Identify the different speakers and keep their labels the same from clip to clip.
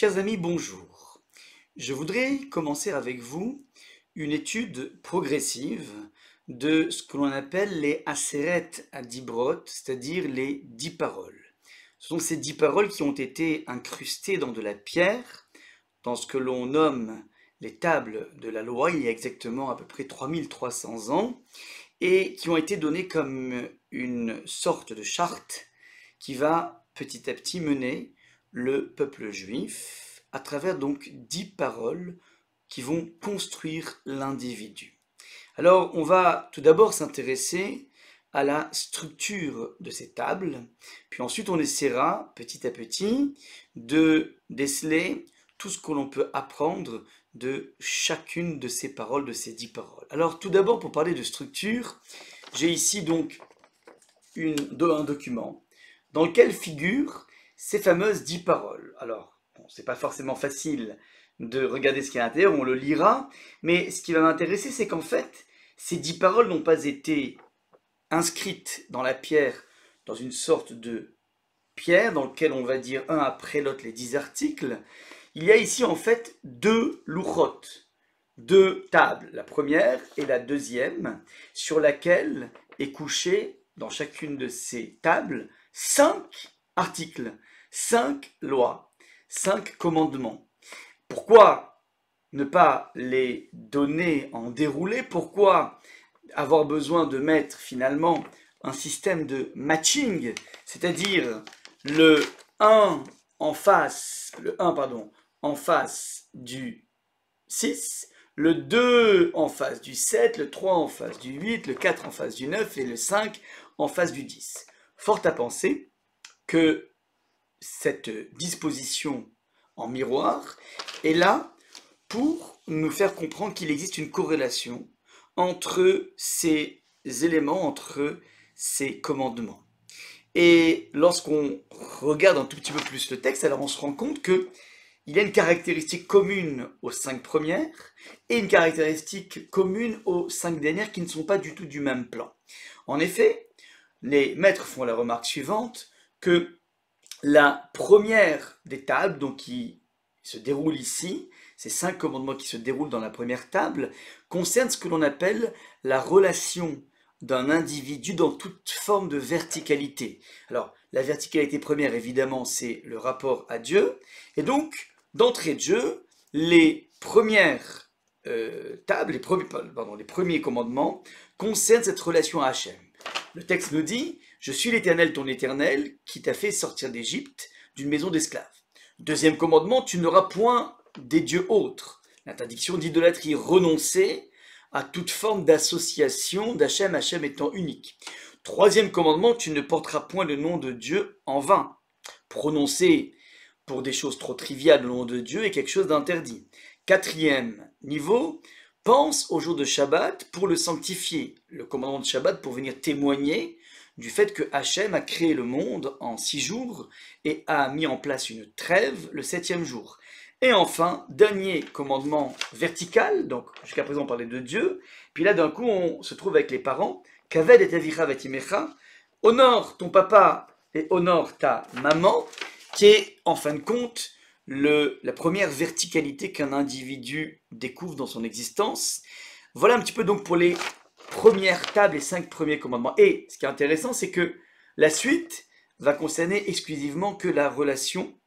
Speaker 1: Chers amis, bonjour. Je voudrais commencer avec vous une étude progressive de ce que l'on appelle les Aseret Adibrot, c'est-à-dire les 10 paroles. Ce sont ces 10 paroles qui ont été incrustées dans de la pierre, dans ce que l'on nomme les tables de la loi, il y a exactement à peu près 3300 ans, et qui ont été données comme une sorte de charte qui va petit à petit mener le peuple juif à travers donc 10 paroles qui vont construire l'individu. Alors on va tout d'abord s'intéresser à la structure de ces tables, puis ensuite on essaiera petit à petit de déceler tout ce que l'on peut apprendre de chacune de ces paroles, de ces 10 paroles. Alors tout d'abord, pour parler de structure, j'ai ici donc un document dans lequel figurent ces fameuses 10 paroles. Alors, bon, c'est pas forcément facile de regarder ce qu'il y a à l'intérieur, on le lira, mais ce qui va m'intéresser, c'est qu'en fait, ces 10 paroles n'ont pas été inscrites dans la pierre, dans une sorte de pierre, dans lequel on va dire un après l'autre les 10 articles. Il y a ici en fait deux louchot, deux tables, la première et la deuxième, sur laquelle est couché dans chacune de ces tables 5 articles, 5 lois, 5 commandements. Pourquoi ne pas les donner en déroulé? Pourquoi avoir besoin de mettre finalement un système de matching, c'est-à-dire le 1 en face, en face du 6, le 2 en face du 7, le 3 en face du 8, le 4 en face du 9 et le 5 en face du 10. Fort à penser que cette disposition en miroir est là pour nous faire comprendre qu'il existe une corrélation entre ces éléments, entre ces commandements. Et lorsqu'on regarde un tout petit peu plus le texte, alors on se rend compte qu'il y a une caractéristique commune aux 5 premières et une caractéristique commune aux 5 dernières qui ne sont pas du tout du même plan. En effet, les maîtres font la remarque suivante, que la première des tables, donc qui se déroule ici, ces 5 commandements qui se déroulent dans la première table, concernent ce que l'on appelle la relation d'un individu dans toute forme de verticalité. Alors, la verticalité première, évidemment, c'est le rapport à Dieu, et donc, d'entrée de jeu, les premières tables, les premiers commandements concernent cette relation à Hachem. Le texte nous dit « Je suis l'Éternel, ton Éternel, qui t'a fait sortir d'Égypte, d'une maison d'esclaves. » Deuxième commandement, tu n'auras point des dieux autres. L'interdiction d'idolâtrie, renoncer à toute forme d'association d'Hachem, Hachem étant unique. Troisième commandement, tu ne porteras point le nom de Dieu en vain. Prononcer pour des choses trop triviales le nom de Dieu est quelque chose d'interdit. Quatrième niveau, pense au jour de Shabbat pour le sanctifier. Le commandement de Shabbat pour venir témoigner du fait que Hachem a créé le monde en 6 jours et a mis en place une trêve le 7e jour. Et enfin, dernier commandement vertical, donc jusqu'à présent on parlait de Dieu, puis là d'un coup on se trouve avec les parents, Kaved et avicha vetimecha, honore ton papa et honore ta maman, qui est en fin de compte la première verticalité qu'un individu découvre dans son existence. Voilà un petit peu donc pour les premières tables, les 5 premiers commandements. Et ce qui est intéressant, c'est que la suite va concerner exclusivement que la relation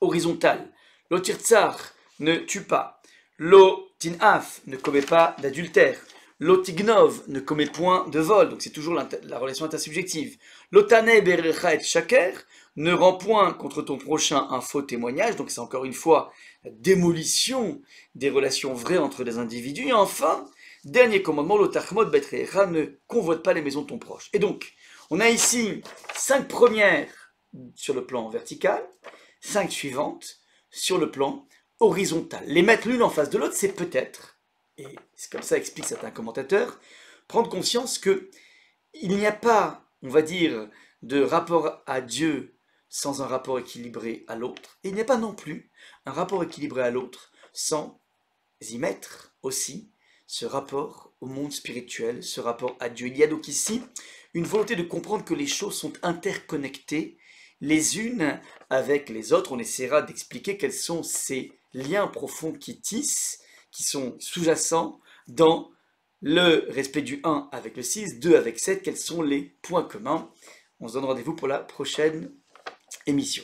Speaker 1: horizontale. Lo tirtsar, ne tue pas. Lo tinaf, ne commet pas d'adultère. Lo tignov, ne commet point de vol. Donc c'est toujours la relation intersubjective. Lo taneh berecha et shaker, ne rends point contre ton prochain un faux témoignage. Donc c'est encore une fois la démolition des relations vraies entre les individus. Et enfin, dernier commandement, lo tachmod betrecha, ne convoite pas les maisons de ton proche. Et donc, on a ici 5 premières sur le plan vertical, 5 suivantes sur le plan horizontal. Les mettre l'une en face de l'autre, c'est peut-être, et c'est comme ça expliquent certains commentateurs, prendre conscience que il n'y a pas, on va dire, de rapport à Dieu sans un rapport équilibré à l'autre, et il n'y a pas non plus un rapport équilibré à l'autre sans y mettre aussi ce rapport au monde spirituel, ce rapport à Dieu. Il y a donc ici une volonté de comprendre que les choses sont interconnectées les unes avec les autres. On essaiera d'expliquer quels sont ces liens profonds qui tissent, qui sont sous-jacents dans le respect du 1 avec le 6, 2 avec 7, quels sont les points communs. On se donne rendez-vous pour la prochaine émission.